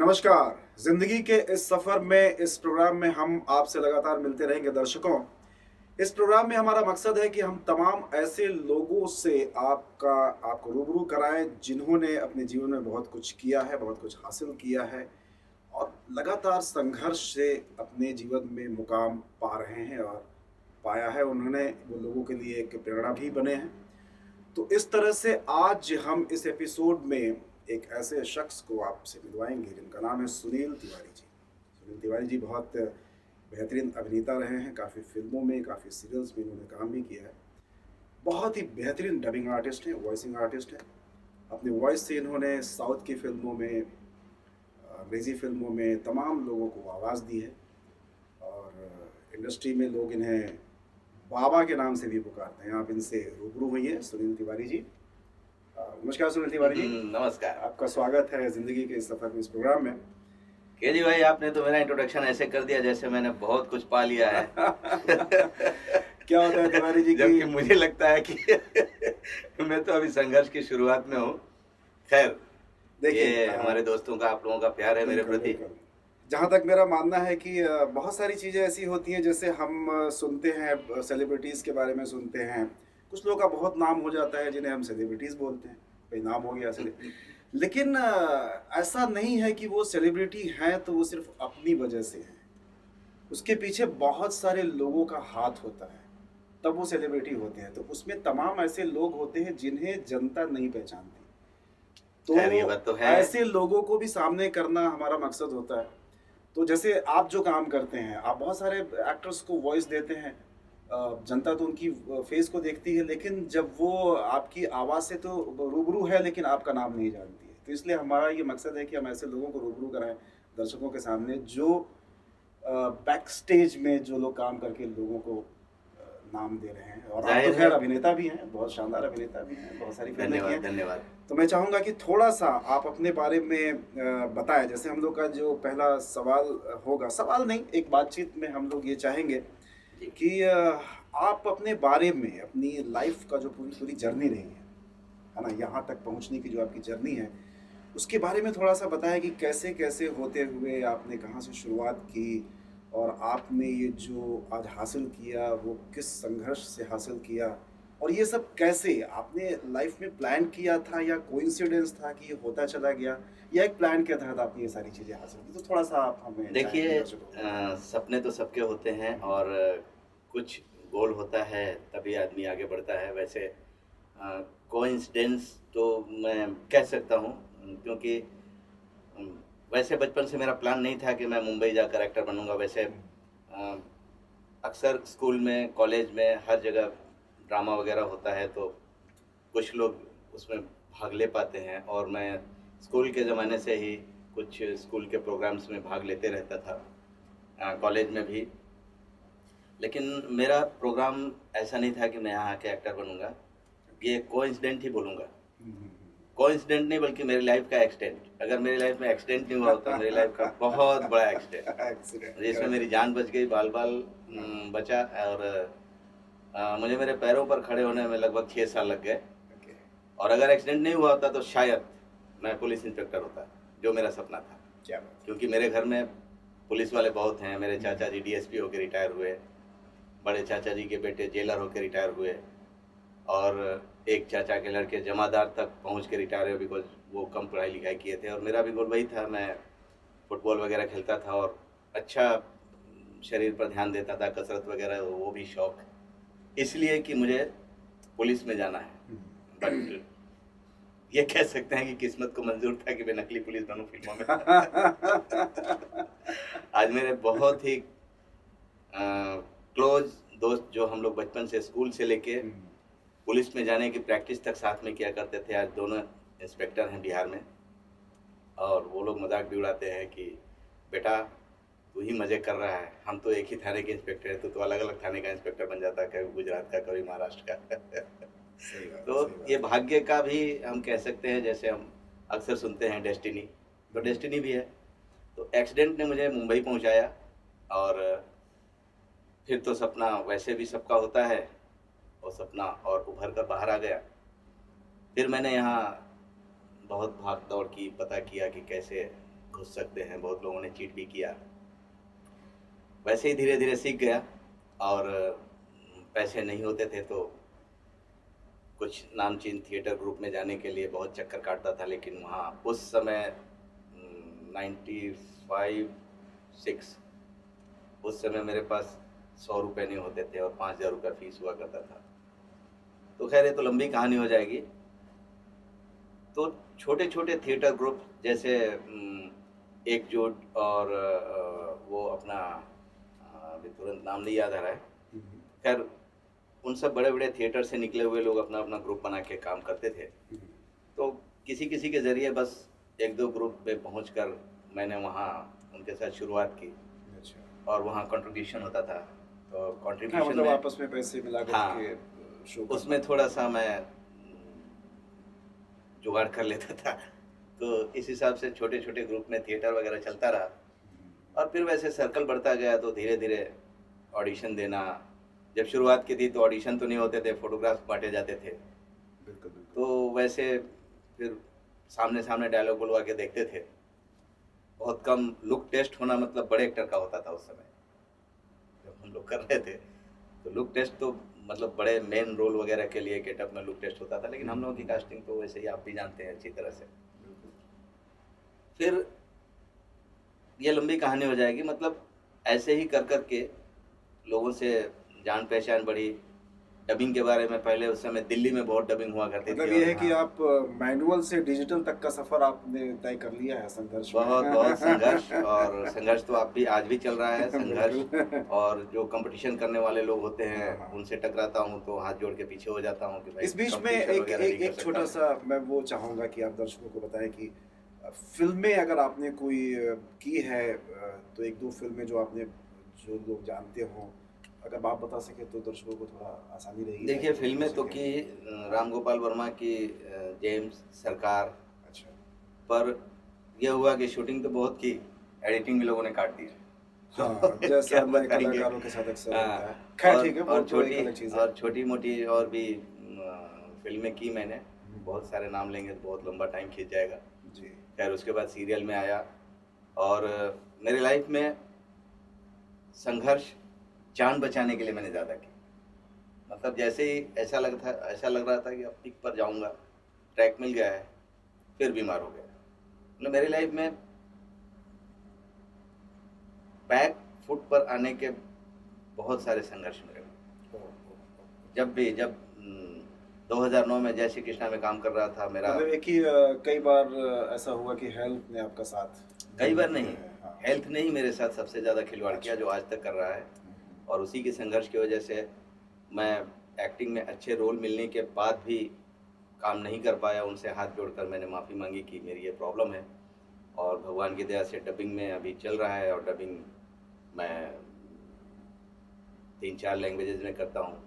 नमस्कार। जिंदगी के इस सफर में इस प्रोग्राम में हम आपसे लगातार मिलते रहेंगे दर्शकों। इस प्रोग्राम में हमारा मकसद है कि हम तमाम ऐसे लोगों से आपको रूबरू कराएं जिन्होंने अपने जीवन में बहुत कुछ किया है, बहुत कुछ हासिल किया है और लगातार संघर्ष से अपने जीवन में मुकाम पा रहे हैं और पाया है उन्होंने। वो लोगों के लिए एक प्रेरणा भी बने हैं। तो इस तरह से आज हम इस एपिसोड में एक ऐसे शख्स को आपसे मिलवाएंगे जिनका नाम है सुनील तिवारी जी। सुनील तिवारी जी बहुत बेहतरीन अभिनेता रहे हैं। काफ़ी फिल्मों में, काफ़ी सीरियल्स में इन्होंने काम भी किया है। बहुत ही बेहतरीन डबिंग आर्टिस्ट हैं, वॉइसिंग आर्टिस्ट हैं। अपने वॉइस से इन्होंने साउथ की फिल्मों में, अंग्रेज़ी फिल्मों में तमाम लोगों को आवाज़ दी है और इंडस्ट्री में लोग इन्हें बाबा के नाम से भी पुकारते हैं। आप इनसे रूबरू हुई हैं, सुनील तिवारी जी। नमस्कार सुनील तिवारी जी। नमस्कार। आपका स्वागत है जिंदगी के इस सफर में, इस प्रोग्राम में। के जी भाई, आपने तो मेरा इंट्रोडक्शन ऐसे कर दिया जैसे मैंने बहुत कुछ पा लिया है। क्या होता है तिवारी जी जबकि मुझे लगता है कि मैं तो अभी संघर्ष की शुरुआत में हूँ। खैर, ये हमारे दोस्तों का, आप लोगों का प्यार है मेरे प्रति। जहाँ तक मेरा मानना है कि बहुत सारी चीज़ें ऐसी होती हैं, जैसे हम सुनते हैं सेलिब्रिटीज़ के बारे में सुनते हैं। कुछ लोगों का बहुत नाम हो जाता है जिन्हें हम सेलिब्रिटीज़ बोलते हैं, भाई नाम हो गया सेलिब्रिटी। लेकिन ऐसा नहीं है कि वो सेलिब्रिटी हैं तो वो सिर्फ अपनी वजह से हैं। उसके पीछे बहुत सारे लोगों का हाथ होता है, तब वो सेलिब्रिटी होते हैं। तो उसमें तमाम ऐसे लोग होते हैं जिन्हें जनता नहीं पहचानती। तो ये बात तो है। ऐसे लोगों को भी सामने करना हमारा मकसद होता है। तो जैसे आप जो काम करते हैं, आप बहुत सारे एक्टर्स को वॉइस देते हैं। जनता तो उनकी फेस को देखती है, लेकिन जब वो आपकी आवाज़ से तो रूबरू है लेकिन आपका नाम नहीं जानती है। तो इसलिए हमारा ये मकसद है कि हम ऐसे लोगों को रूबरू कराएं दर्शकों के सामने, जो बैक स्टेज में जो लोग काम करके लोगों को नाम दे रहे हैं। और आप तो खैर अभिनेता भी हैं, बहुत शानदार अभिनेता भी हैं, बहुत सारी फिल्में की हैं। धन्यवाद। तो मैं चाहूँगा कि थोड़ा सा आप अपने बारे में बताएं। जैसे हम लोग का जो पहला सवाल होगा, सवाल नहीं, एक बातचीत में हम लोग ये चाहेंगे कि आप अपने बारे में, अपनी लाइफ का जो पूरी जर्नी रही है ना, यहाँ तक पहुँचने की जो आपकी जर्नी है, उसके बारे में थोड़ा सा बताएं कि कैसे कैसे होते हुए आपने कहाँ से शुरुआत की और आपने ये जो आज हासिल किया वो किस संघर्ष से हासिल किया, और ये सब कैसे आपने लाइफ में प्लान किया था या कोइंसिडेंस था कि ये होता चला गया, या एक प्लान के तहत आपने ये सारी चीज़ें हासिल की। तो थोड़ा सा आप हमें देखिए, सपने तो सबके होते हैं और कुछ गोल होता है तभी आदमी आगे बढ़ता है। वैसे कोइंसिडेंस तो मैं कह सकता हूँ, क्योंकि वैसे बचपन से मेरा प्लान नहीं था कि मैं मुंबई जाकर एक्टर बनूंगा। वैसे अक्सर स्कूल में, कॉलेज में, हर जगह ड्रामा वगैरह होता है तो कुछ लोग उसमें भाग ले पाते हैं, और मैं स्कूल के ज़माने से ही कुछ स्कूल के प्रोग्राम्स में भाग लेते रहता था, कॉलेज में भी। लेकिन मेरा प्रोग्राम ऐसा नहीं था कि मैं यहाँ आके एक्टर बनूंगा। ये कोइंसिडेंट ही बोलूँगा। कोइंसिडेंट नहीं, बल्कि मेरी लाइफ का एक्सीडेंट। अगर मेरी लाइफ में एक्सीडेंट नहीं हुआ होता, मेरी लाइफ का बहुत बड़ा एक्सीडेंट जिसमें मेरी जान बच गई, बाल बचा, और मुझे मेरे पैरों पर खड़े होने में लगभग 6 साल लग गए। और अगर एक्सीडेंट नहीं हुआ होता तो शायद मैं पुलिस इंस्पेक्टर होता, जो मेरा सपना था। क्या? क्योंकि मेरे घर में पुलिस वाले बहुत हैं। मेरे चाचा जी डीएसपी होकर रिटायर हुए, बड़े चाचा जी के बेटे जेलर होकर रिटायर हुए, और एक चाचा के लड़के जमादार तक पहुंच के रिटायर हुए, बिकॉज वो कम पढ़ाई लिखाई किए थे। और मेरा भी गोल वही था, मैं फुटबॉल वगैरह खेलता था और अच्छा शरीर पर ध्यान देता था, कसरत वगैरह, वो भी शौक, इसलिए कि मुझे पुलिस में जाना है। बट ये कह सकते हैं कि किस्मत को मंजूर था कि मैं नकली पुलिस बनूं फिल्मों में। आज मेरे बहुत ही क्लोज दोस्त, जो हम लोग बचपन से, स्कूल से लेके पुलिस में जाने की प्रैक्टिस तक साथ में किया करते थे, आज दोनों इंस्पेक्टर हैं बिहार में। और वो लोग मजाक भी उड़ाते हैं कि बेटा तू ही मजे कर रहा है, हम तो एक ही थाने के इंस्पेक्टर हैं, तो अलग अलग थाने का इंस्पेक्टर बन जाता, कभी गुजरात का, कभी महाराष्ट्र का। तो ये भाग्य का भी हम कह सकते हैं। जैसे हम अक्सर सुनते हैं डेस्टिनी, तो डेस्टिनी भी है। तो एक्सीडेंट ने मुझे मुंबई पहुंचाया, और फिर तो सपना वैसे भी सबका होता है, और सपना और उभर कर बाहर आ गया। फिर मैंने यहाँ बहुत भाग दौड़ की, पता किया कि कैसे घुस सकते हैं, बहुत लोगों ने चीट भी किया। वैसे ही धीरे धीरे सीख गया। और पैसे नहीं होते थे तो कुछ नामचीन थिएटर ग्रुप में जाने के लिए बहुत चक्कर काटता था, लेकिन वहाँ उस समय 95-6 उस समय मेरे पास 100 रुपये नहीं होते थे और 5,000 रुपये फीस हुआ करता था। तो खैर ये तो लंबी कहानी हो जाएगी। तो छोटे छोटे थिएटर ग्रुप जैसे एकजुट और वो अपना अभी तुरंत नाम नहीं याद आ रहा है, खैर उन सब बड़े बड़े थिएटर से निकले हुए लोग अपना अपना ग्रुप बना के काम करते थे। तो किसी किसी के ज़रिए बस एक दो ग्रुप में पहुंचकर मैंने वहाँ उनके साथ शुरुआत की। अच्छा। और वहाँ कंट्रीब्यूशन होता था, तो हाँ, कंट्रीब्यूशन मतलब में आपस में पैसे मिला हाँ, करके शो उसमें करना। थोड़ा सा मैं जुगाड़ कर लेता था। तो इस हिसाब से छोटे छोटे ग्रुप में थिएटर वगैरह चलता रहा। और फिर वैसे सर्कल बढ़ता गया तो धीरे धीरे ऑडिशन देना। जब शुरुआत की थी तो ऑडिशन तो नहीं होते थे, फोटोग्राफ्स बांटे जाते थे। बिल्कुल बिल्कुल। तो वैसे फिर सामने सामने डायलॉग बुलवा के देखते थे। बहुत कम लुक टेस्ट होना मतलब बड़े एक्टर का होता था उस समय जब हम लोग कर रहे थे। तो लुक टेस्ट तो मतलब बड़े मेन रोल वगैरह के लिए गेटअप में लुक टेस्ट होता था, लेकिन हम लोगों की कास्टिंग तो वैसे ही आप भी जानते हैं अच्छी तरह से। फिर ये लंबी कहानी हो जाएगी। मतलब ऐसे ही कर कर के लोगों से जान पहचान बढ़ी। डबिंग के बारे में पहले उस समय दिल्ली में बहुत डबिंग हुआ करती मतलब थी। ये और है कि हाँ, आप मैनुअल से डिजिटल तक का सफर आपने तय कर लिया है संघर्ष में। बहुत बहुत संघर्ष। और संघर्ष तो आप भी आज भी चल रहा है संघर्ष। बिल्कुल। और जो कंपटीशन करने वाले लोग होते हैं हाँ, हाँ। उनसे टकराता हूँ तो हाथ जोड़ के पीछे हो जाता हूँ कि भाई इस बीच में कंपटीशन एक वगैरह एक नहीं कर एक सकता छोटा मैं। सा मैं वो चाहूँगा कि आप दर्शकों को बताएं कि फिल्में अगर आपने कोई की है तो एक दो फिल्में जो आपने जो लोग जानते हों, अगर आप बता सकें तो दर्शकों को थोड़ा आसानी रहेगी देखिए ताकि वो फिल्में समझ तो सकें। की राम गोपाल वर्मा की जेम्स सरकार। अच्छा। पर यह हुआ कि शूटिंग तो बहुत की, एडिटिंग भी लोगों ने काट दी। हाँ, तो जैसा क्या नए बताएंगे। कलाकारों के साथ अक्सर होता है। हाँ। खैर ठीक है, वो और तो एक छोटी अलग चीज़ है। और छोटी मोटी और भी फिल्में की मैंने। बहुत सारे नाम लेंगे तो बहुत लंबा टाइम खींच जाएगा। जी। खैर उसके बाद सीरियल में आया। और मेरे लाइफ में संघर्ष जान बचाने के लिए मैंने ज़्यादा की। मतलब जैसे ही ऐसा लग रहा था कि अब पीक पर जाऊंगा, ट्रैक मिल गया है, फिर बीमार हो गया। मतलब मेरी लाइफ में बैक फुट पर आने के बहुत सारे संघर्ष मेरे हुए। जब 2009 में जय श्री कृष्णा में काम कर रहा था मेरा। मतलब एक ही कई बार ऐसा हुआ कि हेल्थ ने आपका साथ कई बार दिया नहीं, है। हाँ। हेल्थ ने ही मेरे साथ सबसे ज़्यादा खिलवाड़ किया अच्छा। जो आज तक कर रहा है। और उसी के संघर्ष की वजह से मैं एक्टिंग में अच्छे रोल मिलने के बाद भी काम नहीं कर पाया। उनसे हाथ जोड़कर मैंने माफ़ी मांगी कि मेरी ये प्रॉब्लम है। और भगवान की दया से डबिंग में अभी चल रहा है। और डबिंग मैं 3-4 लैंग्वेजेस में करता हूँ।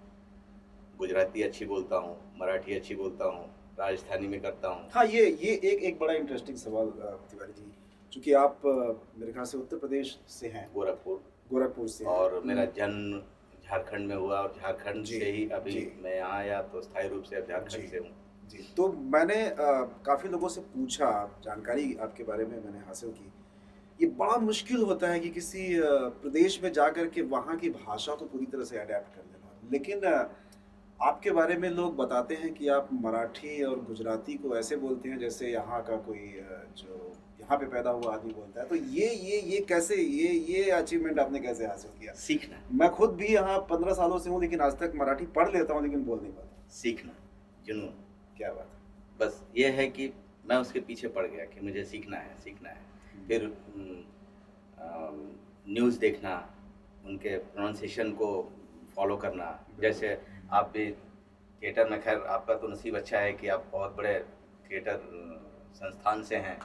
गुजराती अच्छी बोलता हूँ, मराठी अच्छी बोलता हूँ, राजस्थानी में करता हूँ। हाँ, ये एक बड़ा इंटरेस्टिंग सवाल तिवारी जी, चूँकि आप मेरे ख्याल से उत्तर प्रदेश से हैं, गोरखपुर से हैं। और मेरा जन्म झारखंड में हुआ और झारखंड जी, से ही अभी जी। मैं यहाँ आया तो स्थायी रूप से अब झारखंड जी। से हूँ। जी, तो मैंने काफ़ी लोगों से पूछा, जानकारी आपके बारे में मैंने हासिल की। ये बड़ा मुश्किल होता है कि किसी प्रदेश में जाकर के वहाँ की भाषा को पूरी तरह से अडैप्ट कर लेना। लेकिन आपके बारे में लोग बताते हैं कि आप मराठी और गुजराती को ऐसे बोलते हैं जैसे यहाँ का कोई जो यहाँ पे पैदा हुआ आदमी बोलता है। तो ये कैसे ये अचीवमेंट आपने कैसे हासिल किया? सीखना, मैं खुद भी यहाँ 15 सालों से हूँ, लेकिन आज तक मराठी पढ़ लेता हूँ लेकिन बोल नहीं पाता। सीखना, जुनून। क्या बात है। बस ये है कि मैं उसके पीछे पड़ गया कि मुझे सीखना है। फिर न्यूज़ देखना, उनके प्रोनाउंसिएशन को फॉलो करना। जैसे आप भी थिएटर में, खैर आपका तो नसीब अच्छा है कि आप बहुत बड़े थिएटर संस्थान से हैं,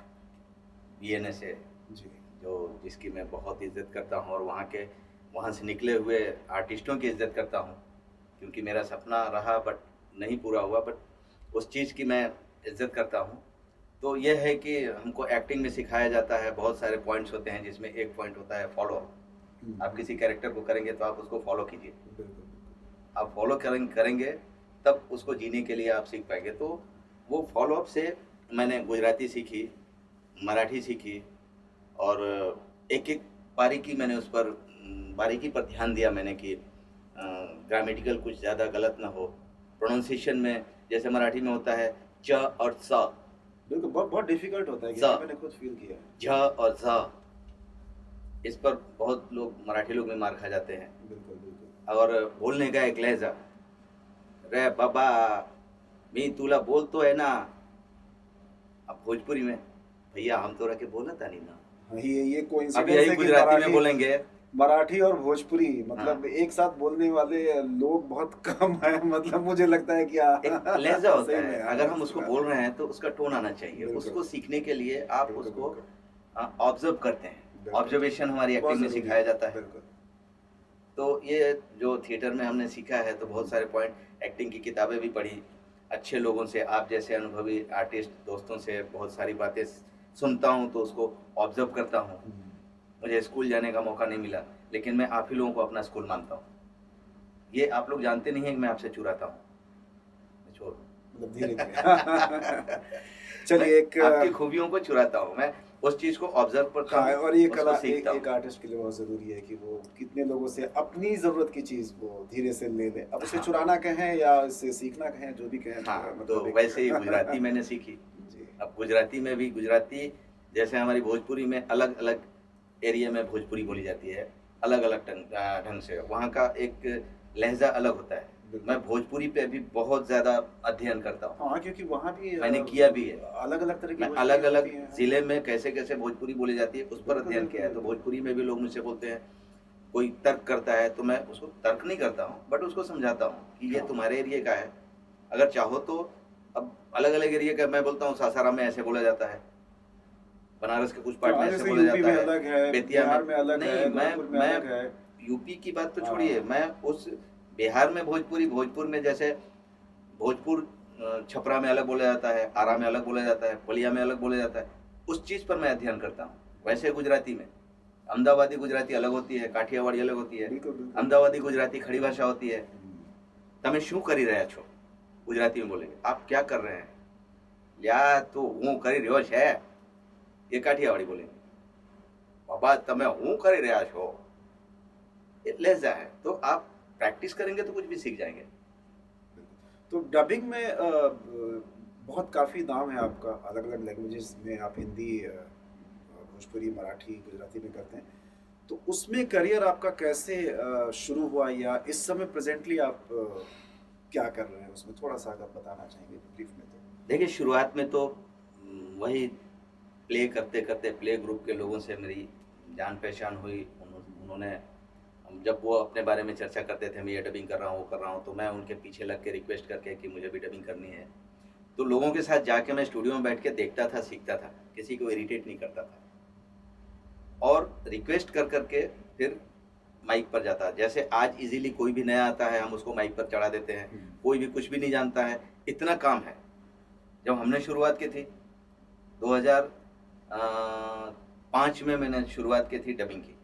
बीएनए से, जी। जिसकी मैं बहुत इज़्ज़त करता हूँ। और वहाँ से निकले हुए आर्टिस्टों की इज़्ज़त करता हूँ, क्योंकि मेरा सपना रहा बट नहीं पूरा हुआ, बट उस चीज़ की मैं इज़्ज़त करता हूँ। तो यह है कि हमको एक्टिंग में सिखाया जाता है, बहुत सारे पॉइंट्स होते हैं जिसमें एक पॉइंट होता है फॉलो अप। आप किसी कैरेक्टर को करेंगे तो आप उसको फॉलो कीजिए। बिल्कुल। आप फॉलो करेंगे तब उसको जीने के लिए आप सीख पाएंगे। तो वो फॉलो अप से मैंने गुजराती सीखी, मराठी सीखी, और एक-एक बारीकी मैंने उस पर बारीकी पर ध्यान दिया मैंने कि ग्रामेटिकल कुछ ज़्यादा गलत ना हो। प्रोनंसिएशन में जैसे मराठी में होता है च और स, बिल्कुल, बहुत बहुत डिफिकल्ट होता है कि ज़, मैंने खुद फील किया है। झ और ज़, इस पर बहुत लोग मराठी लोग भी मार खा जाते हैं। बिल्कुल, बिल्कुल। और बोलने का एक लहज़ा, "रे बाबा, मी तुला बोलतोय ना." अब भोजपुरी में, "भैया हम तोरा के बोलत तानी ना।" हाँ, ये अब कोइंसिडेंस यही है कि गुजराती में बोलेंगे। मराठी और भोजपुरी हाँ, मतलब एक साथ बोलने वाले लोग बहुत कम हैं। मतलब मुझे लगता है कि एक लहज़ा होता सही है, में अगर हाँ, हम उसको बोल रहे हैं तो उसका टोन आना चाहिए। बिल्कुल, उसको सीखने के लिए आप बिल्कुल, उसको बिल्कुल, ऑब्ज़र्व करते हैं। बिल्कुल। ऑब्ज़र्वेशन हमारी बहुत एक्टिंग में ज़रूरी सिखाया है, जाता है। बिल्कुल। तो ये जो थिएटर में हमने सीखा है तो बहुत सारे पॉइंट, एक्टिंग की किताबें भी पढ़ी, अच्छे लोगों से, आप जैसे अनुभवी आर्टिस्ट दोस्तों से बहुत सारी बातें सुनता हूँ तो उसको ऑब्ज़र्व करता हूँ। मुझे स्कूल जाने का मौका नहीं मिला, लेकिन मैं आप ही लोगों को अपना स्कूल मानता हूँ। ये आप लोग जानते नहीं हैं कि मैं आपसे चुराता हूँ। मैं चोर हूँ। मतलब धीरे-धीरे। मैं चलिए एक आपकी खूबियों को चुराता हूँ। मैं उस चीज़ को ऑब्ज़र्व करता हाँ, हूँ, और ये उसको कला सीखता एक हूँ। आर्टिस्ट के लिए बहुत ज़रूरी है कि वो कितने लोगों से अपनी ज़रूरत की चीज़ वो धीरे से ले ले। अब उसे हाँ, चुराना कहें या इससे सीखना कहें, जो भी कहें हाँ, तो मतलब एक वैसे ही गुजराती मैंने सीखी। जी, अब गुजराती में भी गुजराती जैसे हमारी भोजपुरी में अलग-अलग एरिया में भोजपुरी बोली जाती है, अलग-अलग ढंग से। वहाँ का एक लहज़ा अलग होता है। बिल्कुल। मैं भोजपुरी पे भी बहुत ज़्यादा अध्ययन करता हूँ। हाँ, क्योंकि वहाँ भी मैंने किया भी है। अलग-अलग तरह की मैं भोजपुरियाँ होती अलग-अलग हैं। ज़िले में कैसे-कैसे भोजपुरी बोली जाती है, उस पर बिल्कुल, अध्ययन बिल्कुल, किया है। तो बिल्कुल। भोजपुरी में भी लोग मुझसे बोलते हैं, कोई तर्क करता है, तो मैं उसको तर्क नहीं करता हूँ, बट उसको समझाता हूँ कि ये हाँ, तुम्हारे एरिया का है। अगर चाहो तो अब अलग-अलग एरिया का मैं बोलता हूँ सासाराम में ऐसे बोला जाता है, बनारस के कुछ पार्ट में हाँ, ऐसे जैसे बोला यूपी जाता में है, अलग है, बेतिया में बिहार में अलग नहीं, है, गोरखपुर में मैं अलग है। यूपी की बात तो छोड़िए, हाँ, मैं उस बिहार में भोजपुरी, भोजपुर में जैसे भोजपुर छपरा में अलग बोला जाता है, आरा में अलग बोला जाता है, बलिया में अलग बोला जाता है, उस चीज़ पर मैं अध्ययन करता हूँ। वैसे गुजराती में, अहमदाबादी गुजराती अलग होती है, काठियावाड़ी अलग होती है, बिल्कुल, बिल्कुल। अहमदाबादी गुजराती खड़ी भाषा होती है। हुँ, તમે શું કરી રહ્યા છો? गुजराती में बोलेंगे, आप क्या कर रहे हैं? લ્યા તું હું કરી રહ્યો છે, ये काठियावाड़ी बोलेंगे। बाबा તમે હું કરી રહ્યા છો? ये लहजा है, तो आप प्रैक्टिस करेंगे तो कुछ भी सीख जाएंगे। बिल्कुल। तो डबिंग में बहुत काफ़ी नाम है आपका, अलग-अलग लैंग्वेजेज़ में आप हिंदी भोजपुरी, मराठी, गुजराती में करते हैं। तो उसमें करियर आपका कैसे शुरू हुआ या इस समय प्रेज़ेंटली आप क्या कर रहे हैं उसमें? थोड़ा-सा अगर बताना चाहेंगे ब्रीफ में तो? देखिए शुरुआत में तो वही प्ले करते-करते प्ले ग्रुप के लोगों से मेरी जान पहचान हुई। उन्होंने जब वो अपने बारे में चर्चा करते थे, मैं ये डबिंग कर रहा हूँ, वो कर रहा हूँ, तो मैं उनके पीछे लग के रिक्वेस्ट करके कि मुझे भी डबिंग करनी है। तो लोगों के साथ जाके मैं स्टूडियो में बैठ के देखता था, सीखता था, किसी को इरिटेट नहीं करता था। और रिक्वेस्ट कर के फिर माइक पर जाता। जैसे आज इज़िली कोई भी नया आता है, हम उसको माइक पर चढ़ा देते हैं। हुँ। कोई भी कुछ भी नहीं जानता है, इतना काम है। जब हमने शुरुआत की थी 2005 में मैंने शुरुआत की थी डबिंग की।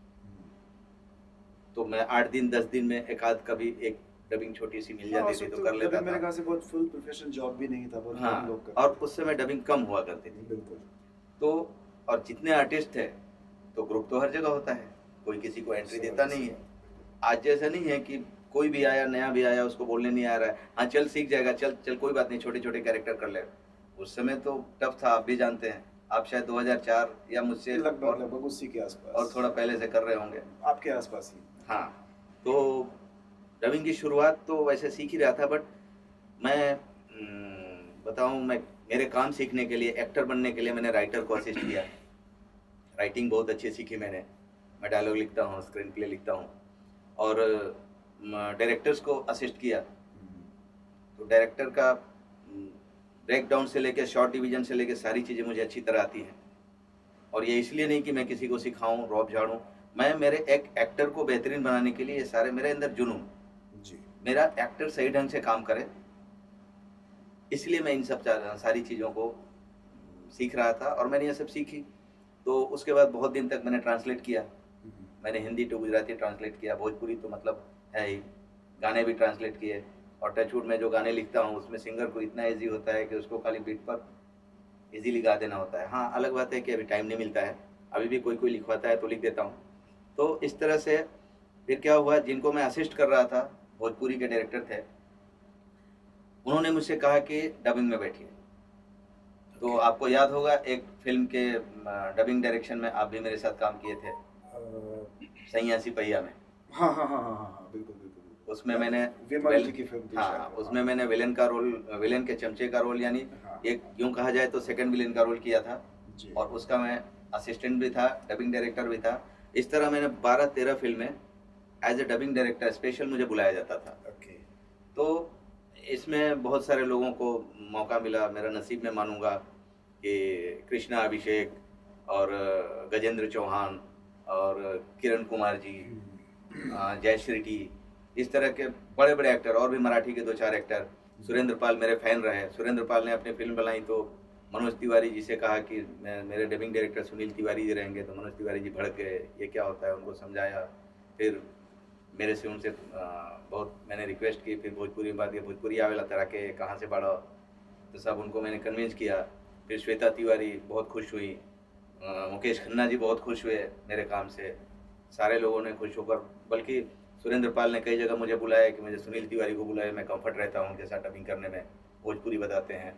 तो मैं 8 दिन 10 दिन में एक आध कभी एक डबिंग छोटी-सी मिल हाँ, जाती उस थी वक़्त तो तो कर लेता डबिंग मेरे था। ख़्याल से बहुत फुल प्रोफ़ेशनल जॉब भी नहीं था, बहुत कम लोग हाँ, करते और उस समय डबिंग कम हुआ करती थे। थी। बिल्कुल। तो और जितने आर्टिस्ट थे, तो ग्रुप तो हर जगह होता है, कोई किसी को एंट्री देता स्वाभाविक सी नहीं है। बात है। आज जैसा नहीं है कि कोई भी आया, नया भी आया, उसको बोलने नहीं आ रहा है। हाँ, चल सीख जाएगा, चल चल कोई बात नहीं, छोटे-छोटे कैरेक्टर कर लेगा। उस समय तो टफ था, आप भी जानते हैं। आप शायद 2004 या मुझसे लगभग उसी के और आस-पास। थोड़ा पहले से कर रहे होंगे। आपके आस-पास ही। हाँ, तो डबिंग की शुरुआत तो वैसे सीख ही रहा था, बट मैं बताऊँ, मैं मेरे काम सीखने के लिए, एक्टर बनने के लिए मैंने राइटर को असिस्ट किया। राइटिंग बहुत अच्छी सीखी मैंने। मैं डायलॉग लिखता हूँ, स्क्रीन प्ले लिखता हूँ और डायरेक्टर्स को असिस्ट किया। तो डायरेक्टर का ब्रेकडाउन से लेके शॉर्ट डिवीज़न से लेके सारी चीज़ें मुझे अच्छी तरह आती हैं। और ये इसलिए नहीं कि मैं किसी को सिखाऊँ, रौब झाड़ूँ। मैं मेरे एक एक्टर को बेहतरीन बनाने के लिए ये सारे मेरे अंदर जुनून, जी। मेरा एक्टर सही ढंग से काम करे, इसलिए मैं इन सब सारी चीज़ों को सीख रहा था और मैंने ये सब सीखी। तो उसके बाद बहुत दिन तक मैंने ट्रांसलेट किया। मैंने हिंदी टू गुजराती ट्रांसलेट किया, भोजपुरी तो मतलब है ही, गाने भी ट्रांसलेट किए। और टचवुड में जो गाने लिखता हूँ उसमें सिंगर को इतना ईज़ी होता है कि उसको खाली बीट पर ईज़िली गा देना होता है। हाँ, अलग बात है कि अभी टाइम नहीं मिलता है, अभी भी कोई कोई लिखवाता है तो लिख देता हूँ। तो इस तरह से फिर क्या हुआ, जिनको मैं असिस्ट कर रहा था, भोजपुरी के डायरेक्टर थे, उन्होंने मुझसे कहा कि डबिंग में बैठिए। तो ओके। आपको याद होगा एक फ़िल्म के डबिंग डायरेक्शन में आप भी मेरे साथ काम किए थे, सैयां सिपहिया में। हाँ हाँ हाँ हाँ हाँ हाँ, बिल्कुल बिल्कुल बिल्कुल। उसमें मैंने विमल जी की फिल्म थी हाँ, शायद वो, उसमें हाँ। मैंने विलेन का रोल, विलेन के चमचे का रोल, यानी हाँ एक यूँ कहा जाए तो सेकंड विलेन का रोल किया था, जी। और उसका मैं असिस्टेंट भी था, डबिंग डायरेक्टर भी था। इस तरह मैंने 12-13 फ़िल्में as a dubbing director special मुझे बुलाया जाता था। ओके। तो इसमें बहुत सारे लोगों को मौका मिला, मेरा नसीब मैं मानूँगा कि कृष्णा अभिषेक और गजेंद्र चौहान और किरण कुमार जी, जयश्री टी, इस तरह के बड़े-बड़े एक्टर, और भी मराठी के 2-4 एक्टर। सुरेंद्र पाल मेरे फ़ैन रहे। सुरेंद्र पाल ने अपनी फ़िल्म बनाई तो मनोज तिवारी जी से कहा कि मैं, मेरे डबिंग डायरेक्टर सुनील तिवारी जी रहेंगे, तो मनोज तिवारी जी भड़क गए, ये क्या होता है? उनको समझाया। फिर मेरे से उनसे बहुत मैंने रिक्वेस्ट की, फिर भोजपुरी में बात की, भोजपुरी आवेला तोरा के, कहाँ से बाड़ो? तो सब उनको मैंने कन्विंस किया। फिर श्वेता तिवारी बहुत खुश हुई, मुकेश खन्ना जी बहुत खुश हुए मेरे काम से। सारे लोगों ने खुश होकर, बल्कि सुरेंद्र पाल ने कई जगह मुझे बुलाया कि मुझे सुनील तिवारी को बुलाया, मैं कंफर्ट रहता हूँ उनके साथ डबिंग करने में, भोजपुरी बताते हैं।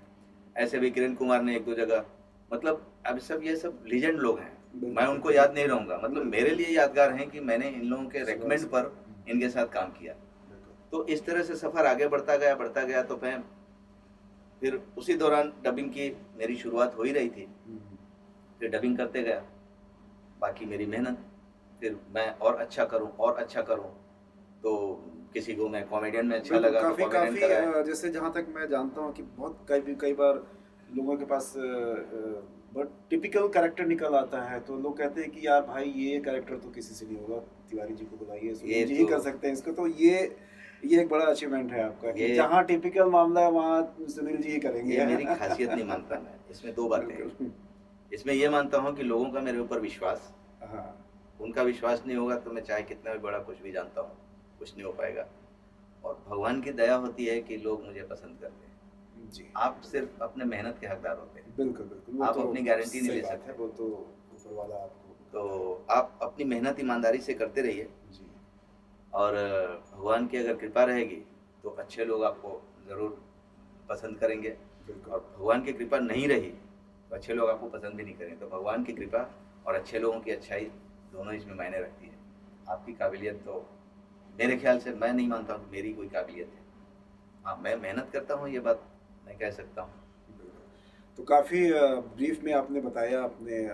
ऐसे भी किरण कुमार ने 1-2 जगह, मतलब अब सब ये सब लीजेंड लोग हैं, बिल्कुल, मैं उनको बिल्कुल। याद नहीं रहूँगा, मतलब बिल्कुल। मेरे लिए यादगार हैं कि मैंने इन लोगों के सुबह रिकमेंड से। पर इनके साथ काम किया। बिल्कुल। तो इस तरह से सफ़र आगे बढ़ता गया, तो मैं फिर उसी दौरान डबिंग की मेरी शुरुआत हो ही रही थी, फिर डबिंग करते गया, बाकी मेरी मेहनत, फिर मैं और अच्छा करूँ और अच्छा करूँ, तो किसी को मैं कॉमेडियन में अच्छा बिल्कुल, लगा तो काफ़ी कॉमेडियन काफ़ी कराया। जैसे जहाँ तक मैं जानता हूँ कि बहुत कई बार लोगों के पास बहुत टिपिकल कैरेक्टर निकल आता है, तो लोग कहते हैं कि यार भाई ये कैरेक्टर तो किसी से नहीं होगा, तिवारी जी को बुलाइए, ये सुनील जी ही तो कर सकते हैं इसको, तो ये एक बड़ा अचीवमेंट है आपका कि ये जहाँ टिपिकल मामला है वहाँ सुनील जी ही करेंगे। ये मेरी खासियत नहीं मानता मैं, इसमें 2 बातें हैं। बिल्कुल। इसमें ये मानता हूँ कि लोगों का मेरे ऊपर विश्वास, हाँ। उनका विश्वास नहीं होगा तो मैं चाहे कितना भी बड़ा कुछ भी जानता हूँ, कुछ नहीं हो पाएगा। और भगवान की दया होती है कि लोग मुझे पसंद करते हैं। जी। आप सिर्फ़ अपने मेहनत के हकदार होते हैं। बिल्कुल, बिल्कुल। वो आप तो अपनी गारंटी नहीं सही ले बात है, सकते। वो तो ऊपर वाला आपको तो पता है। आप अपनी मेहनत ईमानदारी से करते रहिए, जी, और भगवान की अगर कृपा रहेगी तो अच्छे लोग आपको ज़रूर पसंद करेंगे, बिल्कुल। और भगवान की कृपा नहीं रही तो अच्छे लोग आपको पसंद भी नहीं करेंगे। तो भगवान की कृपा और अच्छे लोगों की अच्छाई दोनों इसमें मायने रखती है। आपकी काबिलियत तो मेरे ख्याल से, मैं नहीं मानता हूँ कि मेरी कोई काबिलियत है। हाँ, मैं मेहनत करता हूँ, ये बात मैं कह सकता हूँ। बिल्कुल। तो काफ़ी ब्रीफ में आपने बताया अपने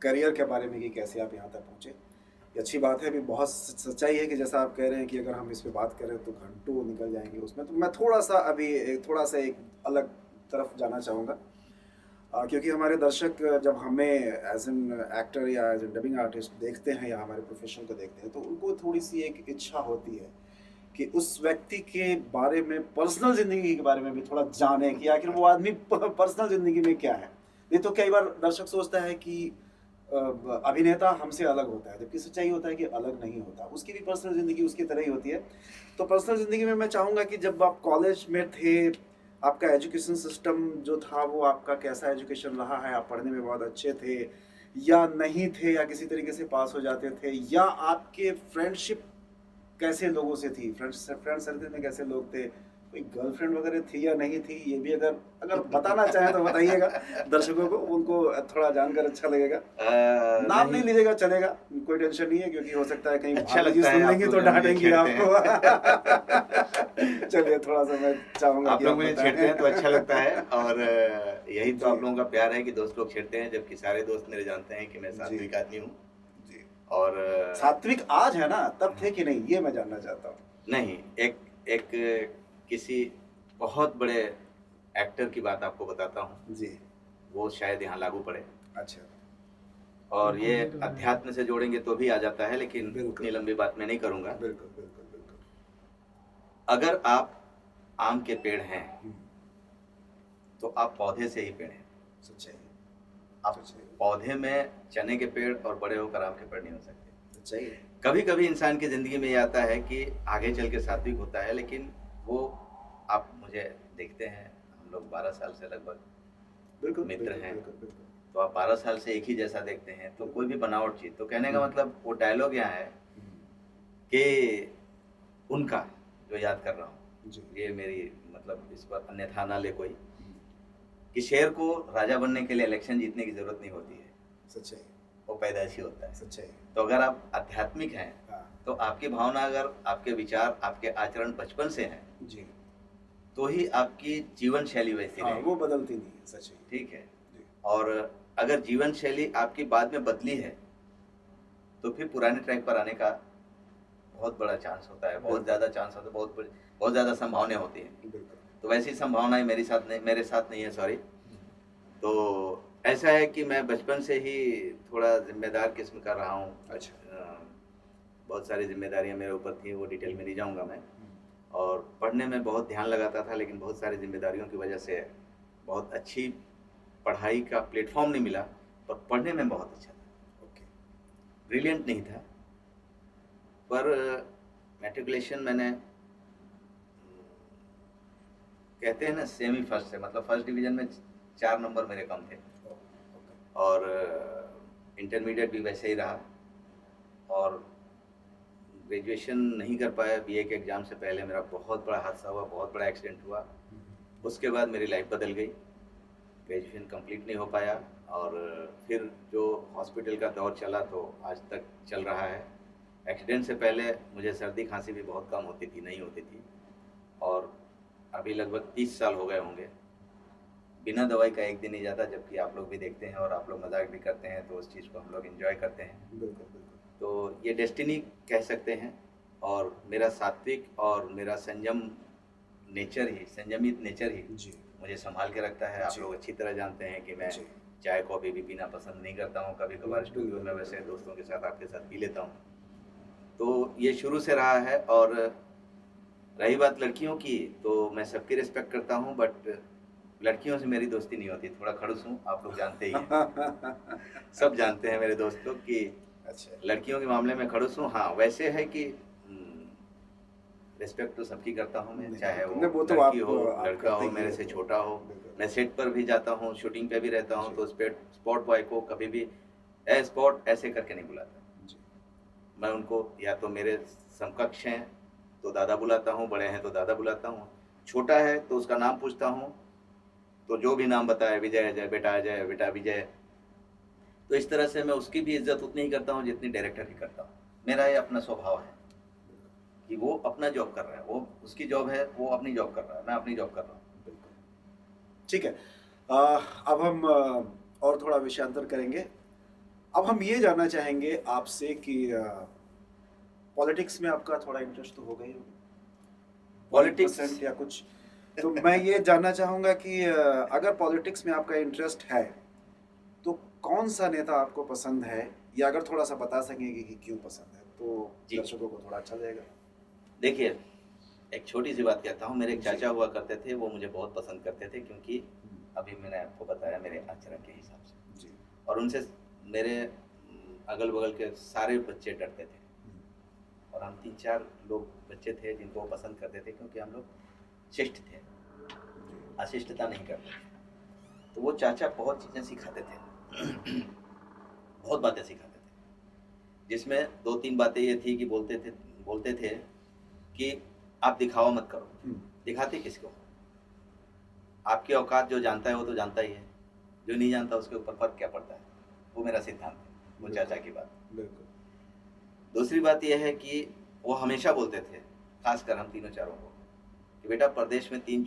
करियर के बारे में कि कैसे आप यहाँ तक पहुँचे। ये अच्छी बात है, अभी बहुत सच्चाई है कि जैसा आप कह रहे हैं कि अगर हम इस पे बात करें तो घंटों निकल जाएँगे उसमें। तो मैं थोड़ा-सा अभी थोड़ा-सा एक अलग तरफ जाना चाहूँगा। क्योंकि हमारे दर्शक जब हमें एज़ एन एक्टर या एज़ एन डबिंग आर्टिस्ट देखते हैं या हमारे प्रोफ़ेशन को देखते हैं, तो उनको थोड़ी-सी एक इच्छा होती है कि उस व्यक्ति के बारे में, पर्सनल ज़िंदगी के बारे में भी थोड़ा जानें कि आखिर वो आदमी पर्सनल ज़िंदगी में क्या है। नहीं तो कई बार दर्शक सोचता है कि अभिनेता हमसे अलग होता है, जबकि सच्चाई होता है कि अलग नहीं होता। उसकी भी पर्सनल ज़िंदगी उसकी तरह ही होती है। तो पर्सनल ज़िंदगी में मैं चाहूँगा कि जब आप कॉलेज में थे, आपका एजुकेशन सिस्टम जो था वो आपका कैसा एजुकेशन रहा है? आप पढ़ने में बहुत अच्छे थे या नहीं थे, या किसी तरीके से पास हो जाते थे, या आपके फ्रेंडशिप कैसे लोगों से थी? फ्रेंड सर्कल में कैसे लोग थे? कोई गर्लफ्रेंड वगैरह थी या नहीं थी? ये भी अगर अगर बताना चाहें तो बताइएगा दर्शकों को, उनको थोड़ा जानकर अच्छा लगेगा। नाम नहीं नहीं, लीजिएगा चलेगा, कोई टेंशन नहीं है, क्योंकि हो सकता है कहीं अच्छा भाभी जी लगता है सुन आप लेंगी लोग तो जब मुझे डाँटेंगी छेड़ते हैं। आपको। चलिए थोड़ा-सा मैं चाहूँगा आप कि लोग आप मुझे बताएँ। छेड़ते हैं तो अच्छा लगता है, और यही तो जी, आप लोगों का प्यार है कि दोस्त लोग छेड़ते हैं, जबकि सारे दोस्त मेरे जानते हैं कि मैं जी, सात्विक आदमी हूँ। जी। और सात्विक आज है ना, तब थे कि नहीं? ये मैं जानना चाहता हूँ। नहीं, एक एक किसी बहुत बड़े एक्टर की बात आपको बताता हूँ, जी, वो शायद यहाँ लागू पड़े, अच्छा। और ये अध्यात्म से जोड़ेंगे तो भी आ जाता है, लेकिन बिल्कुल, उतनी लंबी बात मैं नहीं करूँगा। बिल्कुल, बिल्कुल, बिल्कुल। अगर आप आम के पेड़ हैं, हुँ, तो आप पौधे से ही पेड़ हैं। सच्चाई है, आप सच्चाई है, पौधे में चने के पेड़ और बड़े होकर आम के पेड़ नहीं हो सकते। सच्चाई है। कभी-कभी इंसान की ज़िंदगी में ये आता है कि आगे चल के सात्विक होता है, लेकिन वो, आप मुझे देखते हैं, हम लोग 12 साल से लगभग बिल्कुल, मित्र बिल्कुल, हैं। बिल्कुल, बिल्कुल। तो आप 12 साल से एक ही जैसा देखते हैं, तो कोई भी बनावट चीज़, तो कहने का मतलब वो डायलॉग यहाँ है कि उनका जो याद कर रहा हूँ, जी। ये मेरी मतलब इस पर अन्यथा ना ले कोई, कि शेर को राजा बनने के लिए इलेक्शन जीतने की ज़रूरत नहीं होती है, सच्चाई, वो पैदाइशी होता है। सच्चाई। तो अगर आप आध्यात्मिक हैं, हाँ, तो आपकी भावना, अगर आपके विचार, आपके आचरण बचपन से हैं, जी। तो ही आपकी जीवन शैली वैसी हाँ, रहेगी। वो बदलती नहीं है, सच्चाई। ठीक है। जी, और अगर जीवन शैली आपकी बाद में बदली है, तो फिर पुराने ट्रैक पर आने का बहुत बड़ा चांस होता है, बहुत बिल्कुल। ज़्यादा चांस होता है, बहुत ज़्यादा संभावनाएं होती हैं। बिल्कुल। तो वैसी संभावनाएं मेरे साथ नहीं है, सॉरी। तो ऐसा है कि मैं बचपन से ही थोड़ा जिम्मेदार किस्म का रहा हूँ। अच्छा। बहुत सारी जिम्मेदारियां मेरे ऊपर थी, वो डिटेल में नहीं जाऊँगा मैं। और पढ़ने में बहुत ध्यान लगाता था, लेकिन बहुत सारी जिम्मेदारियों की वजह से बहुत अच्छी पढ़ाई का प्लेटफॉर्म नहीं मिला, पर पढ़ने में बहुत अच्छा था। ओके। ब्रिलियंट नहीं था, पर मैट्रिकुलेशन मैंने कहते हैं ना सेमी फर्स्ट से, मतलब फर्स्ट डिवीजन में 4 नंबर मेरे कम थे। ओके। और इंटरमीडिएट भी वैसे ही रहा, और ग्रेजुएशन नहीं कर पाया। बीए के एग्ज़ाम से पहले मेरा बहुत बड़ा हादसा हुआ, बहुत बड़ा एक्सीडेंट हुआ। उसके बाद मेरी लाइफ बदल गई, ग्रेजुएशन कंप्लीट नहीं हो पाया, और फिर जो हॉस्पिटल का दौर चला तो आज तक चल रहा है। एक्सीडेंट से पहले मुझे सर्दी खांसी भी बहुत कम होती थी, नहीं होती थी, और अभी लगभग 30 साल हो गए होंगे, बिना दवाई का एक दिन नहीं जाता, जबकि आप लोग भी देखते हैं और आप लोग मजाक भी करते हैं, तो उस चीज़ को हम लोग एंजॉय करते हैं। बिल्कुल, बिल्कुल। तो ये डेस्टिनी कह सकते हैं। और मेरा सात्विक और मेरा संयमित नेचर ही जी, मुझे संभाल के रखता है। आप जी। लोग अच्छी तरह जानते हैं कि मैं जी। चाय कॉफ़ी भी पीना पसंद नहीं करता हूँ, कभी कभार स्टूडियो में बिल्कुल। वैसे दोस्तों के साथ आपके साथ पी लेता हूँ। तो ये शुरू से रहा है। और रही बात लड़कियों की, तो मैं सबकी रिस्पेक्ट करता हूँ, बट लड़कियों से मेरी दोस्ती नहीं होती, थोड़ा खड़ूस हूँ, आप लोग जानते ही हैं। सब जानते हैं मेरे दोस्त लोग कि अच्छा। लड़कियों के मामले में खड़ूस हूँ। हाँ, वैसे है कि रिस्पेक्ट तो सबकी करता हूँ मैं, नहीं, चाहे वो नहीं, वो तो लड़की हो, आप लड़का करते हो, ही मेरे है से तो। छोटा हो। बिल्कुल। मैं सेट पर भी जाता हूँ, शूटिंग पे भी रहता हूँ, जी। तो स्पॉट बॉय को कभी भी स्पॉट ऐसे करके नहीं बुलाता। जी। मैं उनको या तो मेरे समकक्ष हैं तो दादा बुलाता हूँ, बड़े हैं तो दादा बुलाता हूँ, छोटा है तो उसका नाम पूछता हूँ, तो जो भी नाम बताए, विजय अजय, बेटा अजय, बेटा विजय। तो इस तरह से मैं उसकी भी इज्जत उतनी ही करता हूँ जितनी डायरेक्टर की करता हूँ। मेरा ये अपना स्वभाव है कि वो अपना जॉब कर रहा है, वो उसकी जॉब है, वो अपनी जॉब कर रहा है, मैं अपनी जॉब कर रहा हूँ। बिल्कुल। ठीक है। अब हम और थोड़ा विषयांतर करेंगे। अब हम ये जानना चाहेंगे आपसे कि पॉलिटिक्स में आपका थोड़ा इंटरेस्ट तो होगा ही होगा, पॉलिटिक्स 1% या कुछ। तो मैं ये जानना चाहूँगा कि अगर पॉलिटिक्स में आपका इंटरेस्ट है, तो कौन सा नेता आपको पसंद है, या अगर थोड़ा सा बता सकेंगे कि क्यों पसंद है, तो जी। दर्शकों को थोड़ा अच्छा लगेगा। देखिए, एक छोटी सी बात कहता हूँ। मेरे एक जी। चाचा हुआ करते थे, वो मुझे बहुत पसंद करते थे, क्योंकि अभी मैंने आपको बताया मेरे आचरण के हिसाब से, जी। और उनसे मेरे अगल बगल के सारे बच्चे डरते थे, और हम 3-4 लोग बच्चे थे जिनको वो पसंद करते थे, क्योंकि हम लोग शिष्ट थे, अशिष्टता नहीं करते थे। तो वो चाचा बहुत चीज़ें सिखाते थे, बहुत बातें सिखाते थे, जिसमें 2-3 बातें ये थी कि बोलते थे कि आप दिखावा मत करो। दिखाते किसको? आपकी औकात जो जानता है वो तो जानता ही है, जो नहीं जानता उसके ऊपर फर्क क्या पड़ता है। वो मेरा सिद्धांत है, वो चाचा की बात। बिल्कुल। दूसरी बात यह है कि वो हमेशा बोलते थे, खासकर हम तीनों चारों को, कि बेटा प्रदेश में 3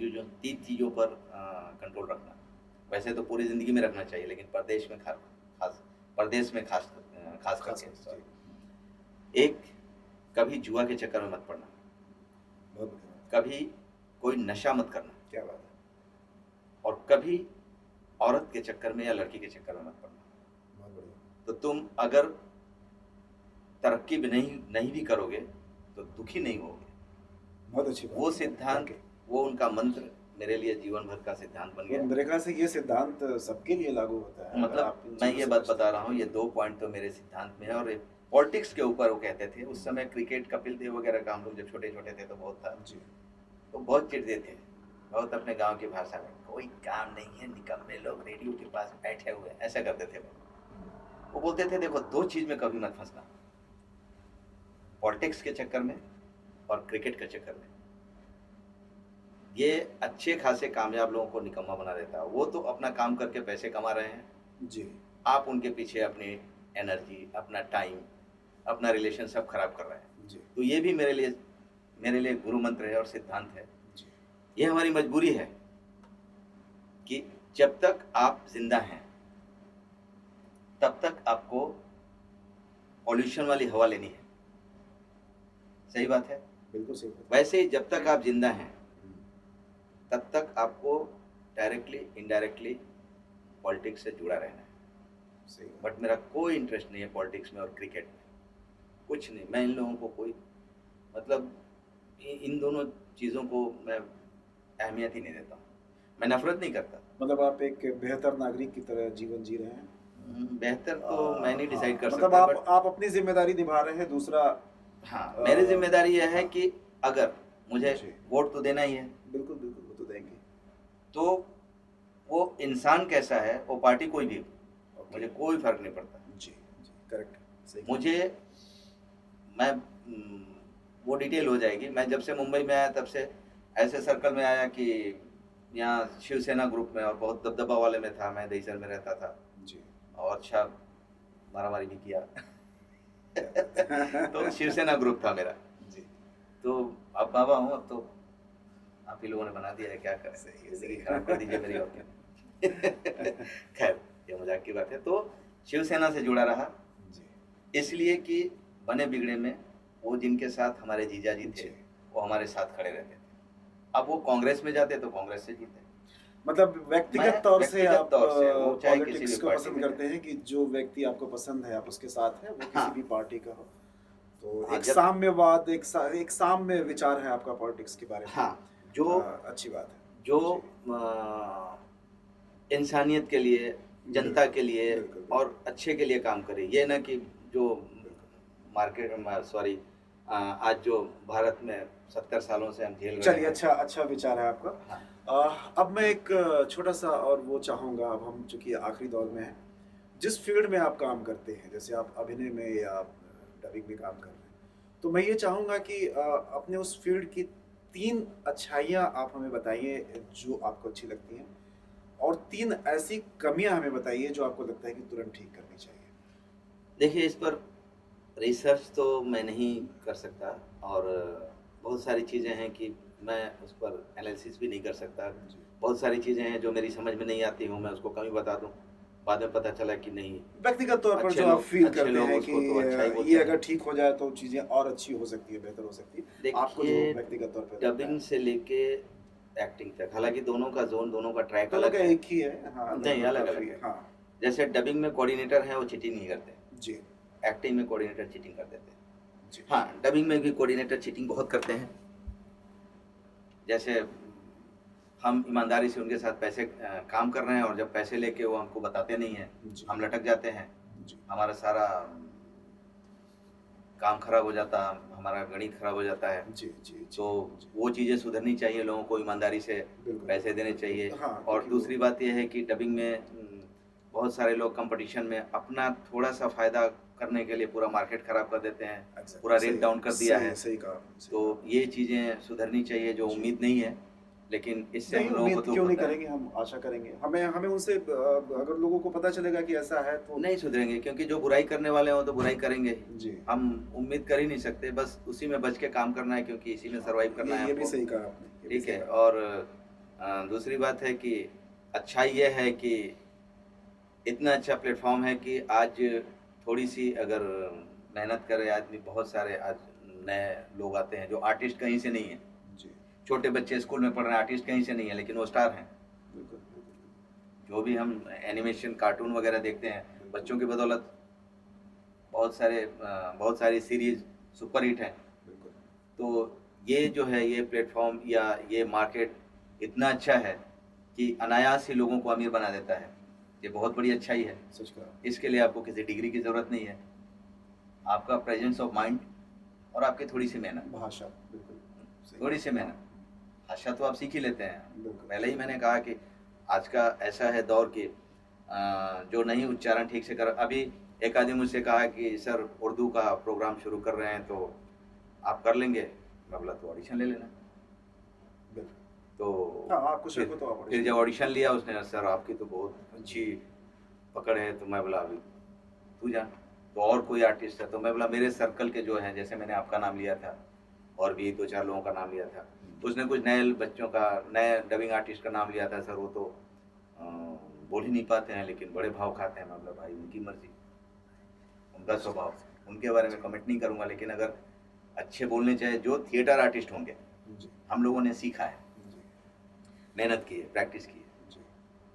चीज़ों पर कंट्रोल रखना। वैसे तो पूरी ज़िंदगी में रखना चाहिए, लेकिन प्रदेश में खास करके। एक, कभी जुआ के चक्कर में मत पड़ना, बहुत बढ़िया। कभी कोई नशा मत करना, क्या बात है। और कभी औरत के चक्कर में या लड़की के चक्कर में मत पड़ना। बहुत बढ़िया। तो तुम अगर तरक्की भी नहीं भी करोगे तो दुखी नहीं होगे। बहुत अच्छी बात वो है। सिद्धांत, वाकई। वो उनका मंत्र मेरे लिए जीवन भर का सिद्धांत बन वो गया। मेरे ख्याल से ये सिद्धांत सबके लिए लागू होता है। अगर मतलब आप इन मैं चीज़ों ये से बात बचते बता हैं। रहा हूँ, ये 2 पॉइंट तो मेरे सिद्धांत में है। और पॉलिटिक्स के ऊपर वो कहते थे उस समय, क्रिकेट कपिल देव वगैरह का हम लोग जब छोटे छोटे थे तो बहुत था, जी। तो बहुत चिढ़ते थे, बहुत अपने गांव की भाषा में कोई काम नहीं है, निकम्मे लोग रेडियो के पास बैठे हुए हैं, ऐसा करते थे वो बोलते थे देखो 2 चीज़ में कभी मत फंसना, पॉलिटिक्स के चक्कर में और क्रिकेट के चक्कर में। ये अच्छे खासे कामयाब लोगों को निकम्मा बना देता है। वो तो अपना काम करके पैसे कमा रहे हैं, जी, आप उनके पीछे अपनी एनर्जी, अपना टाइम, अपना रिलेशन सब खराब कर रहे हैं। जी, तो ये भी मेरे लिए गुरु मंत्र है और सिद्धांत है। जी, ये हमारी मजबूरी है कि जब तक आप जिंदा हैं तब तक आपको पॉल्यूशन वाली हवा लेनी है। सही बात है। बिल्कुल सही बात है। वैसे ही जब तक आप जिंदा हैं हम्म, तब तक आपको डायरेक्टली इनडायरेक्टली पॉलिटिक्स से जुड़ा रहना है। सही बात। बट मेरा कोई इंटरेस्ट नहीं है पॉलिटिक्स में और क्रिकेट में, कुछ नहीं। मैं इन लोगों को कोई मतलब इन दोनों चीज़ों को मैं अहमियत ही नहीं देता हूँ। मैं नफरत नहीं करता। मतलब आप एक बेहतर नागरिक की तरह जीवन जी रहे हैं। बेहतर तो मैं नहीं डिसाइड कर मतलब सकता, आप अपनी जिम्मेदारी निभा रहे हैं। दूसरा हाँ, मेरी जिम्मेदारी यह है हाँ। कि अगर मुझे जी। वोट तो देना ही है, बिल्कुल बिल्कुल वो तो देंगे। तो वो इंसान कैसा है, वो पार्टी कोई भी हो, ओके। मुझे कोई फर्क नहीं पड़ता। जी जी करेक्ट सही। मुझे मैं वो डिटेल हो जाएगी। मैं जब से मुंबई में आया तब से ऐसे सर्कल में आया कि यहाँ शिवसेना ग्रुप में और बहुत दबदबा वाले में था। मैं दहीसर में रहता था जी और अच्छा मारामारी भी किया तो शिवसेना ग्रुप था मेरा। जी तो अब बाबा हूँ, अब तो आप ही लोगों ने बना दिया है, क्या करें, सही है, जिंदगी सही है। खराब कर दीजिए मेरी और क्या। खैर ये मजाक की बात है। तो शिवसेना से जुड़ा रहा जी इसलिए कि बने बिगड़े में वो जिनके साथ हमारे जीजा जी थे जी। वो हमारे साथ खड़े रहते थे। अब वो कांग्रेस में जाते तो कांग्रेस से जुड़ते। मतलब मैं व्यक्तिगत तौर से व्यक्तिगत आप तौर से, वो चाहे किसी पॉलिटिक्स भी को पार्टी पसंद में करते हैं कि जो व्यक्ति आपको पसंद है आप उसके साथ है, वो किसी हाँ। भी पार्टी का हो। तो हाँ, एक जब साम्यवाद, एक साम्य विचार है आपका पॉलिटिक्स के बारे में। हाँ जो अच्छी बात है। जो जी, इंसानियत के लिए, जनता के लिए बिल्कुल, बिल्कुल। और अच्छे के लिए काम करे। ये ना कि जो बिल्कुल। मार्केट सॉरी आज जो भारत में 70 सालों से हम झेल रहे चलिए हैं। अच्छा विचार है आपका। हाँ, अब मैं एक छोटा सा और वो चाहूँगा, अब हम चूंकि आखिरी दौर में हैं, जिस फील्ड में आप काम करते हैं, जैसे आप अभिनय में या डबिंग में काम कर रहे हैं, तो मैं ये चाहूँगा कि अपने उस फील्ड की 3 अच्छाइयाँ आप हमें बताइए जो आपको अच्छी लगती हैं, और 3 ऐसी कमियाँ हमें बताइए जो आपको लगता है कि तुरंत ठीक करनी चाहिए। देखिए इस पर रिसर्च तो मैं नहीं कर सकता और बहुत सारी चीज़ें हैं कि मैं उस पर एनालिसिस भी नहीं कर सकता। जी। बहुत सारी चीज़ें हैं जो मेरी समझ में नहीं आती हूँ, मैं उसको कमी बता दूँ, बाद में पता चला कि नहीं। व्यक्तिगत तौर पर अच्छे जो आप लोग फील अच्छे करते लोग हैं उसको कि तो अच्छा ही ये बोलते अगर हैं। ठीक हो जाए तो चीज़ें और अच्छी हो सकती है, बेहतर हो सकती है। आपको जो देखिए व्यक्तिगत तौर पे लगता है। डबिंग से लेके एक्टिंग तक, हालाँकि दोनों का ज़ोन, दोनों का ट्रैक दोनों अलग का है। एक ही है। हाँ, नहीं, लगभग अलग-अलग काफ़ी है। हाँ, जैसे डबिंग में कोऑर्डिनेटर हैं वो चीटिंग नहीं करते, जी, एक्टिंग में कोऑर्डिनेटर चीटिंग कर देते हैं। जी। हाँ, डबिंग में भी कोऑर्डिनेटर चीटिंग बहुत करते हैं। जैसे हम ईमानदारी से उनके साथ पैसे काम कर रहे हैं और जब पैसे लेके वो हमको बताते नहीं हैं, जी। हम लटक जाते हैं, जी, हमारा सारा काम खराब हो जाता, हमारा गणित खराब हो जाता है। जी, जी, जी, तो जी। वो चीज़ें सुधरनी चाहिए, लोगों को ईमानदारी से बिल्कुल, पैसे देने बिल्कुल, चाहिए। हाँ, और क्योंकि दूसरी बात ये है कि डबिंग में बहुत सारे लोग कंपटीशन में अपना थोड़ा-सा फ़ायदा करने के लिए पूरा मार्केट खराब कर देते हैं, Exactly, पूरा सही रेट डाउन कर दिया है। सही कहा आपने, सही तो कहा आपने। ये चीज़ें सुधरनी चाहिए जो जी। उम्मीद नहीं है, लेकिन इससे नहीं, हम लोगों को उम्मीद दुःख क्यों नहीं होता है। करेंगे, हम आशा करेंगे। हमें हमें उनसे अगर लोगों को पता चलेगा कि ऐसा है तो नहीं सुधरेंगे क्योंकि जो बुराई करने वाले हों तो बुराई करेंगे ही। जी। हम उम्मीद कर ही नहीं सकते, बस उसी में बच के काम करना है क्योंकि इसी में सर्वाइव करना है ये भी हमको। सही कहा आपने, ये भी ठीक सही है। कहा। और दूसरी बात है कि अच्छाई ये है कि इतना अच्छा प्लेटफॉर्म है कि आज थोड़ी-सी अगर मेहनत करे आदमी, बहुत सारे आज नए लोग आते हैं जो आर्टिस्ट कहीं से नहीं हैं। जी, छोटे बच्चे स्कूल में पढ़ रहे हैं, आर्टिस्ट कहीं से नहीं है लेकिन वो स्टार हैं। बिल्कुल, बिल्कुल, जो भी हम एनिमेशन, कार्टून वगैरह देखते हैं, बच्चों की बदौलत बहुत सारी सीरीज़ सुपर हिट हैं। बिल्कुल। तो ये जो है, ये प्लेटफॉर्म या ये मार्केट इतना अच्छा है कि अनायास ही लोगों को अमीर बना देता है। ये बहुत बड़ी अच्छाई है। सच कहा। इसके लिए आपको किसी डिग्री की ज़रूरत नहीं है। आपका प्रेजेंस ऑफ माइंड और आपकी थोड़ी-सी मेहनत, भाषा, बिल्कुल। सही थोड़ी-सी कहा। मेहनत। भाषा तो आप सीख ही लेते हैं। बिल्कुल। पहले ही मैंने कहा कि आज का ऐसा है दौर कि जो नहीं उच्चारण ठीक से कर, अभी एक आदमी मुझसे कहा कि सर उर्दू का प्रोग्राम शुरू कर रहे हैं तो आप कर लेंगे? मैं बोला तो ऑडिशन ले लेना। बिल्कुल। तो हाँ, आपको शक हो तो आप फिर जब ऑडिशन लिया उसने, सर आपकी तो बहुत अच्छी पकड़ है, तो मैं बोला अभी तू जा, तो और कोई आर्टिस्ट है? तो मैं बोला मेरे सर्कल के जो हैं, जैसे मैंने आपका नाम लिया था और भी 2-4 लोगों का नाम लिया था, उसने कुछ नए बच्चों का, नए डबिंग आर्टिस्ट का नाम लिया था, सर वो तो अ, बोल ही नहीं पाते हैं लेकिन बड़े भाव खाते हैं। मैं बोला भाई उनकी मर्जी, उनका स्वभाव, उनके बारे में कमेंट नहीं करूँगा, लेकिन अगर अच्छे बोलने चाहिए, जो थिएटर आर्टिस्ट होंगे, जी, हम लोगों ने सीखा है, जी, मेहनत की है, प्रैक्टिस की है, जी,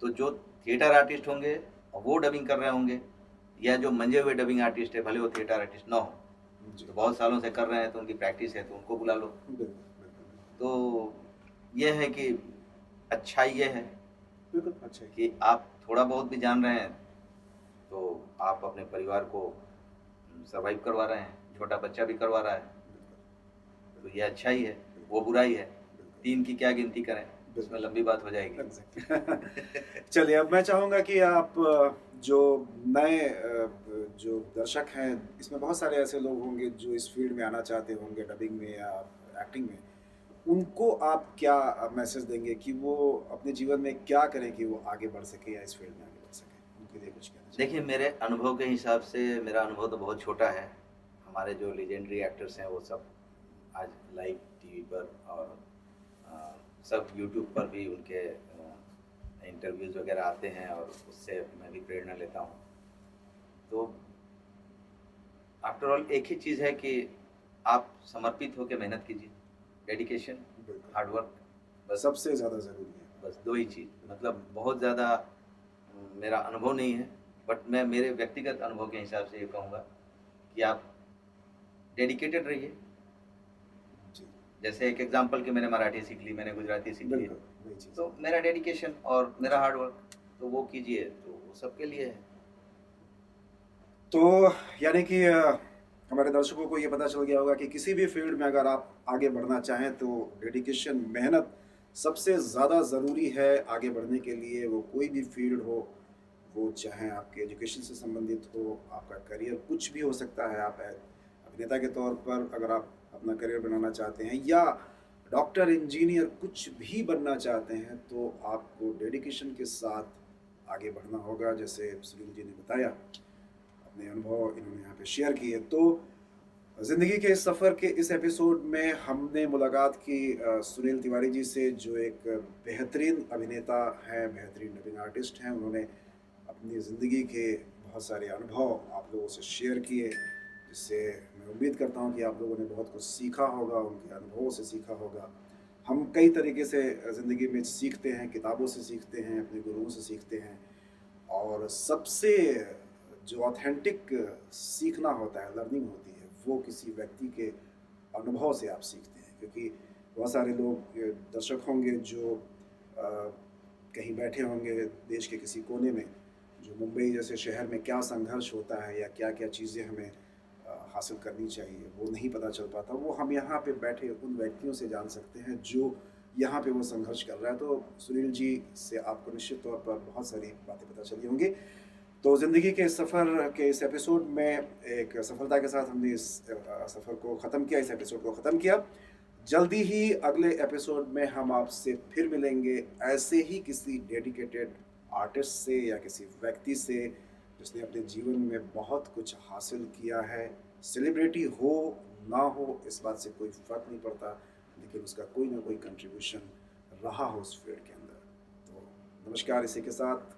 तो जो थिएटर आर्टिस्ट होंगे और वो डबिंग कर रहे होंगे, या जो मंजे हुए डबिंग आर्टिस्ट है, भले वो थिएटर आर्टिस्ट ना हो, जी। तो बहुत सालों से कर रहे हैं तो उनकी प्रैक्टिस है, तो उनको बुला लो। बिल्कुल, बिल्कुल, तो ये है कि अच्छाई ये है बिल्कुल, अच्छा है। कि आप थोड़ा बहुत भी जान रहे हैं तो आप अपने परिवार को सर्वाइव करवा रहे हैं, छोटा बच्चा भी करवा रहा है, तो ये अच्छाई है, वो बुराई है। 3 की क्या गिनती करें, उसमें लंबी बात हो जाएगी। एग्ज़ैक्टली। चलिए, अब मैं चाहूँगा कि आप जो नए जो दर्शक हैं, इसमें बहुत सारे ऐसे लोग होंगे जो इस फ़ील्ड में आना चाहते होंगे डबिंग में या एक्टिंग में। उनको आप क्या मैसेज देंगे कि वो अपने जीवन में क्या करें कि वो आगे बढ़ सकें या इस फ़ील्ड में आगे बढ़ सकें? उनके लिए कुछ कहना चाहिए? देखिए, मेरे अनुभव के हिसाब से, मेरा अनुभव तो बहुत छोटा है। हमारे जो लेजेंडरी एक्टर्स हैं वो सब आज लाइव टीवी पर और सब यूट्यूब पर भी उनके इंटरव्यूज़ वगैरह आते हैं और उससे मैं भी प्रेरणा लेता हूँ। तो आफ्टर ऑल एक ही चीज़ है कि आप समर्पित होकर मेहनत कीजिए, डेडिकेशन, बिल्कुल। हार्ड वर्क, बस सबसे ज़्यादा ज़रूरी है। बस 2 ही चीज़। मतलब बहुत ज़्यादा मेरा अनुभव नहीं है, बट मैं मेरे व्यक्तिगत अनुभव के हिसाब से ये कहूँगा कि आप डेडिकेटेड रहिए। जी, जैसे एक एग्जांपल कि मैंने मराठी सीख ली, मैंने गुजराती सीख ली, बिल्कुल, वही चीज़। तो मेरा डेडिकेशन और मेरा हार्ड वर्क, तो वो कीजिए, तो वो सबके लिए है। तो यानी कि हमारे दर्शकों को ये पता चल गया होगा कि किसी भी फील्ड में अगर आप आगे बढ़ना चाहें तो डेडिकेशन, मेहनत सबसे ज़्यादा ज़रूरी है आगे बढ़ने के लिए। वो कोई भी फील्ड हो, वो चाहे आपके एजुकेशन से संबंधित हो, आपका करियर कुछ भी हो सकता है। आप अभिनेता के तौर पर अगर आप अपना करियर बनाना चाहते हैं या डॉक्टर, इंजीनियर कुछ भी बनना चाहते हैं, तो आपको डेडिकेशन के साथ आगे बढ़ना होगा। जैसे सुनील जी ने बताया, अपने अनुभव इन्होंने यहाँ पे शेयर किए। तो ज़िंदगी के इस सफ़र के इस एपिसोड में हमने मुलाकात की सुनील तिवारी जी से, जो एक बेहतरीन अभिनेता हैं, बेहतरीन डबिंग आर्टिस्ट हैं। उन्होंने अपनी ज़िंदगी के बहुत सारे अनुभव आप लोगों से शेयर किए, जिससे मैं उम्मीद करता हूँ कि आप लोगों ने बहुत कुछ सीखा होगा, उनके अनुभवों से सीखा होगा। हम कई तरीके से ज़िंदगी में सीखते हैं, किताबों से सीखते हैं, अपने गुरुओं से सीखते हैं, और सबसे जो ऑथेंटिक सीखना होता है, लर्निंग होती है, वो किसी व्यक्ति के अनुभव से आप सीखते हैं। क्योंकि बहुत सारे लोग दर्शक होंगे जो कहीं बैठे होंगे देश के किसी कोने में, जो मुंबई जैसे शहर में क्या संघर्ष होता है या क्या क्या चीज़ें हमें हासिल करनी चाहिए, वो नहीं पता चल पाता। वो हम यहाँ पे बैठे उन व्यक्तियों से जान सकते हैं जो यहाँ पे वो संघर्ष कर रहा है। तो सुनील जी से आपको निश्चित तौर पर बहुत सारी बातें पता चली होंगी। तो ज़िंदगी के इस सफ़र के इस एपिसोड में एक सफलता के साथ हमने इस सफ़र को ख़त्म किया, इस एपिसोड को ख़त्म किया। जल्दी ही अगले एपिसोड में हम आपसे फिर मिलेंगे, ऐसे ही किसी डेडिकेटेड आर्टिस्ट से या किसी व्यक्ति से जिसने अपने जीवन में बहुत कुछ हासिल किया है। सेलिब्रिटी हो ना हो, इस बात से कोई फ़र्क नहीं पड़ता, लेकिन उसका कोई ना कोई कंट्रीब्यूशन रहा हो उस फील्ड के अंदर। तो नमस्कार, इसी के साथ